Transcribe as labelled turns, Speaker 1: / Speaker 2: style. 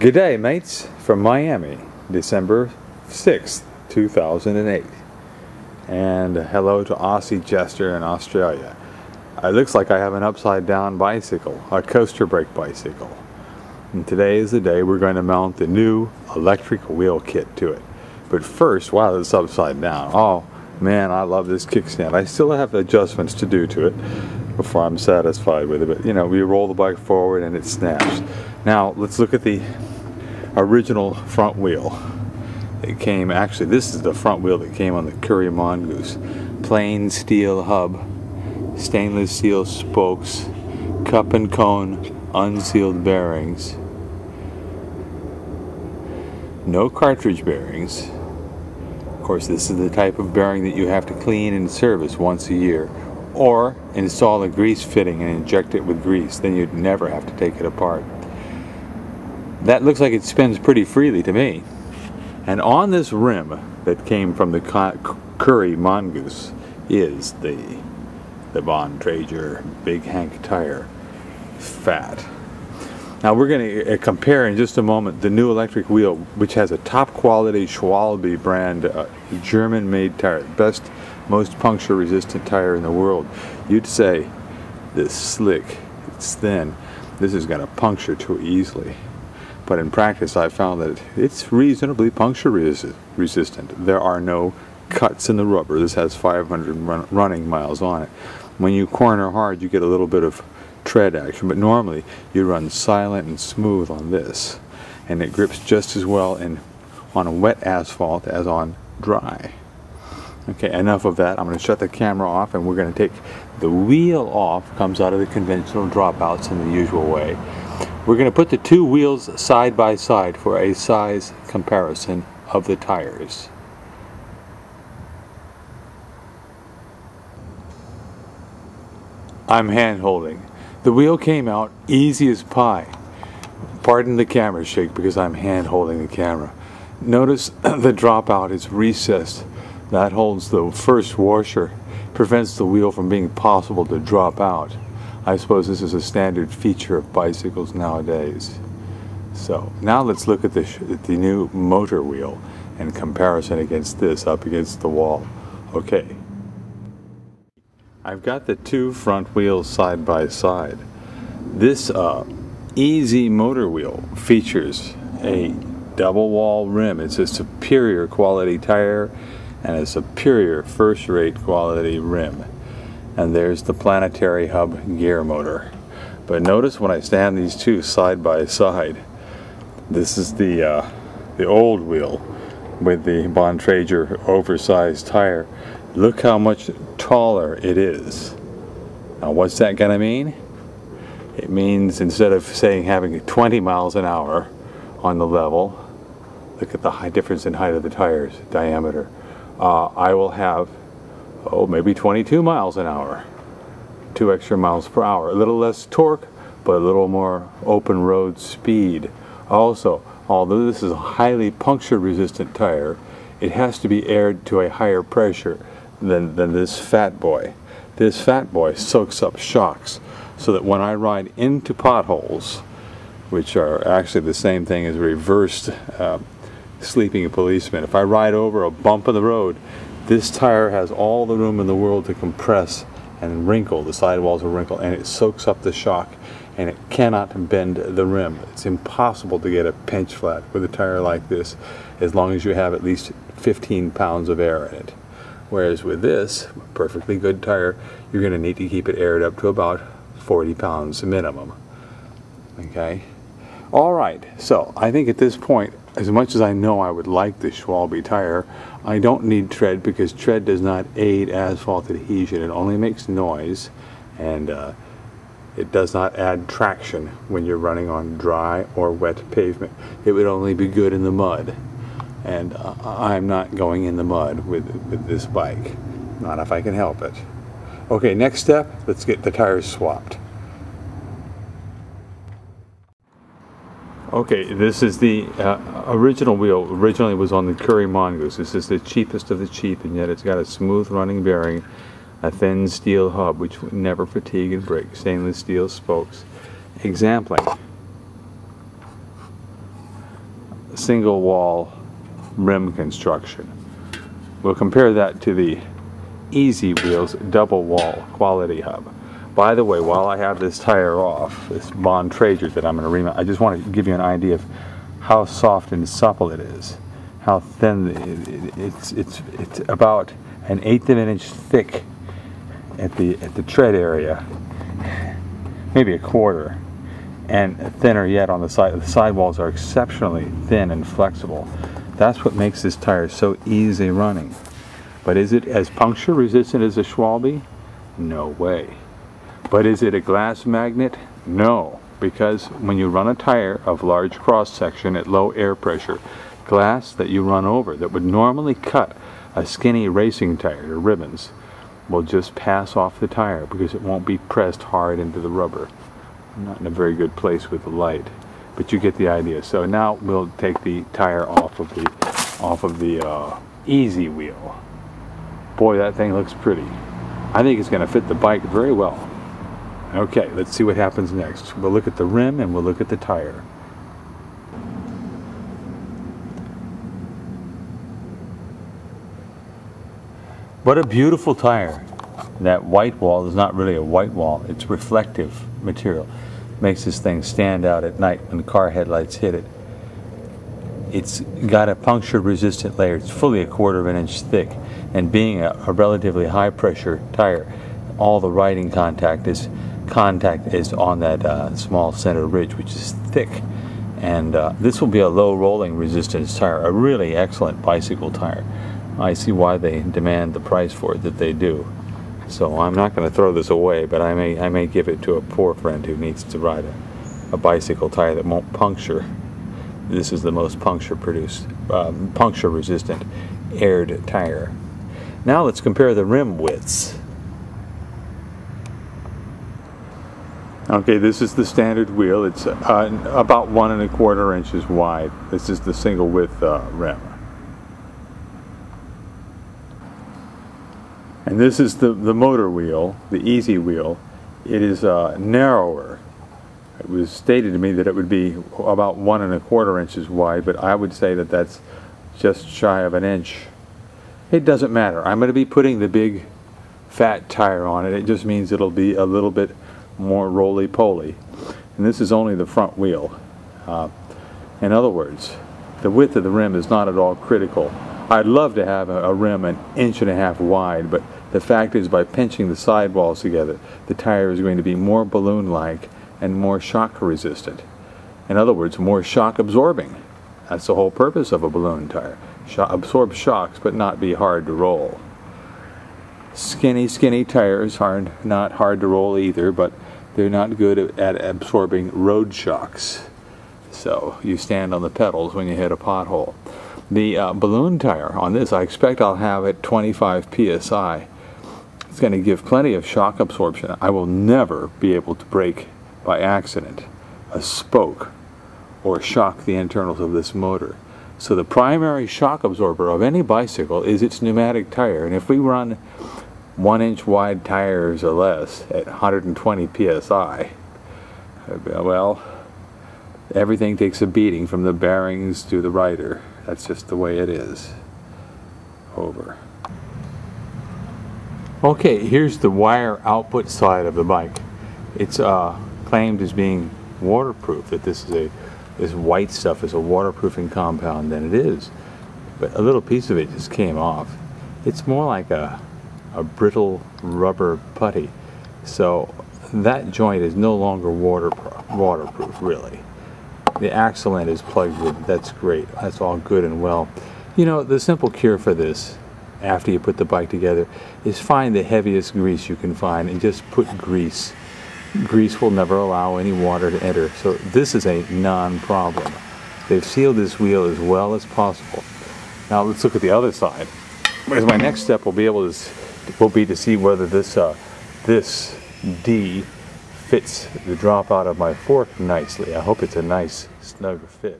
Speaker 1: G'day mates, from Miami, December 6th, 2008. And hello to Aussie Jester in Australia. It looks like I have an upside down bicycle, a coaster brake bicycle. And today is the day we're going to mount the new electric wheel kit to it. But first, wow, it's upside down. Oh man, I love this kickstand. I still have adjustments to do to it before I'm satisfied with it. But you know, we roll the bike forward and it snaps. Now, let's look at the original front wheel. It came, actually, this is the front wheel that came on the Curry Mongoose. Plain steel hub, stainless steel spokes, cup and cone, unsealed bearings. No cartridge bearings. Of course, this is the type of bearing that you have to clean and service once a year, or install a grease fitting and inject it with grease. Then you'd never have to take it apart. That looks like it spins pretty freely to me. And on this rim that came from the Curry Mongoose is the Bontrager Big Hank tire, fat. Now we're going to compare in just a moment the new electric wheel, which has a top quality Schwalbe brand German made tire, best, most puncture resistant tire in the world. You'd say this slick, it's thin, this is going to puncture too easily. But in practice, I found that it's reasonably puncture resistant. There are no cuts in the rubber. This has 500 running miles on it. When you corner hard, you get a little bit of tread action, but normally you run silent and smooth on this, and it grips just as well on a wet asphalt as on dry. Okay, enough of that. I'm going to shut the camera off, and we're going to take the wheel off. Comes out of the conventional dropouts in the usual way. We're going to put the two wheels side by side for a size comparison of the tires. I'm hand holding. The wheel came out easy as pie. Pardon the camera shake because I'm hand holding the camera. Notice the dropout is recessed. That holds the first washer, prevents the wheel from being possible to drop out. I suppose this is a standard feature of bicycles nowadays. So now let's look at the new motor wheel in comparison against this, up against the wall. Okay, I've got the two front wheels side by side. This eZee motor wheel features a double wall rim. It's a superior quality tire and a superior first-rate quality rim. And there's the planetary hub gear motor. But notice when I stand these two side by side, this is the old wheel with the Bontrager oversized tire. Look how much taller it is. Now what's that gonna mean? It means instead of saying having 20 miles an hour on the level, look at the high difference in height of the tires, diameter. I will have maybe 22 miles an hour, 2 extra miles per hour. A little less torque, but a little more open road speed. Also, although this is a highly puncture resistant tire, it has to be aired to a higher pressure than this fat boy. This fat boy soaks up shocks, so that when I ride into potholes, which are actually the same thing as reversed sleeping policemen, if I ride over a bump in the road, this tire has all the room in the world to compress and wrinkle. The sidewalls will wrinkle, and it soaks up the shock, and it cannot bend the rim. It's impossible to get a pinch flat with a tire like this as long as you have at least 15 pounds of air in it. Whereas with this perfectly good tire, you're going to need to keep it aired up to about 40 pounds minimum. Okay? Alright, so I think at this point, as much as I know I would like the Schwalbe tire, I don't need tread because tread does not aid asphalt adhesion. It only makes noise, and it does not add traction when you're running on dry or wet pavement. It would only be good in the mud, and I'm not going in the mud with this bike. Not if I can help it. Okay, next step, let's get the tires swapped. Okay, this is the original wheel. Originally was on the Curry Mongoose. This is the cheapest of the cheap, and yet it's got a smooth running bearing, a thin steel hub which would never fatigue and break, stainless steel spokes, exampling single wall rim construction. We'll compare that to the eZee wheels double wall quality hub. By the way, while I have this tire off, this Bond Trager that I'm going to remount, I just want to give you an idea of how soft and supple it is. How thin it's about an 1/8 of an inch thick at the tread area, maybe a quarter, and thinner yet on the side. The sidewalls are exceptionally thin and flexible. That's what makes this tire so easy running. But is it as puncture resistant as a Schwalbe? No way. But is it a glass magnet? No, because when you run a tire of large cross section at low air pressure, glass that you run over that would normally cut a skinny racing tire to ribbons will just pass off the tire because it won't be pressed hard into the rubber. I'm not in a very good place with the light, but you get the idea. So now we'll take the tire off of the eZee wheel. Boy, that thing looks pretty. I think it's going to fit the bike very well. Okay, let's see what happens next. We'll look at the rim and we'll look at the tire. What a beautiful tire. That white wall is not really a white wall, it's reflective material. Makes this thing stand out at night when the car headlights hit it. It's got a puncture resistant layer. It's fully 1/4 of an inch thick, and being a relatively high pressure tire, all the riding contact is on that small center ridge, which is thick. And this will be a low rolling resistance tire, a really excellent bicycle tire. I see why they demand the price for it that they do. So I'm not going to throw this away, but I may give it to a poor friend who needs to ride a bicycle tire that won't puncture. This is the most puncture resistant aired tire. Now let's compare the rim widths. Okay, this is the standard wheel. It's about 1 1/4 inches wide. This is the single width rim. And this is the motor wheel, the eZee wheel. It is narrower. It was stated to me that it would be about 1 1/4 inches wide, but I would say that that's just shy of an inch. It doesn't matter. I'm going to be putting the big fat tire on it. It just means it'll be a little bit more roly-poly. And this is only the front wheel. In other words, the width of the rim is not at all critical. I'd love to have a rim 1.5 inches wide, but the fact is, by pinching the sidewalls together, the tire is going to be more balloon-like and more shock resistant. In other words, more shock absorbing. That's the whole purpose of a balloon tire. Absorb shocks, but not be hard to roll. Skinny tires are not hard to roll either, but they're not good at absorbing road shocks. So you stand on the pedals when you hit a pothole. The balloon tire on this, I expect I'll have it 25 psi. It's going to give plenty of shock absorption. I will never be able to break by accident a spoke or shock the internals of this motor. So the primary shock absorber of any bicycle is its pneumatic tire, and if we run 1 inch wide tires or less at 120 psi, well, everything takes a beating from the bearings to the rider. That's just the way it is. Over. Okay, here's the wire output side of the bike. It's claimed as being waterproof, that this white stuff is a waterproofing compound, and it is. But a little piece of it just came off. It's more like a brittle rubber putty. So that joint is no longer waterproof, really. The axle end is plugged in. That's great. That's all good and well. You know, the simple cure for this, after you put the bike together, is find the heaviest grease you can find and just put grease. Grease will never allow any water to enter, so this is a non-problem. They've sealed this wheel as well as possible. Now let's look at the other side. Because my next step will be to see whether this D fits the drop out of my fork nicely. I hope it's a nice snug fit.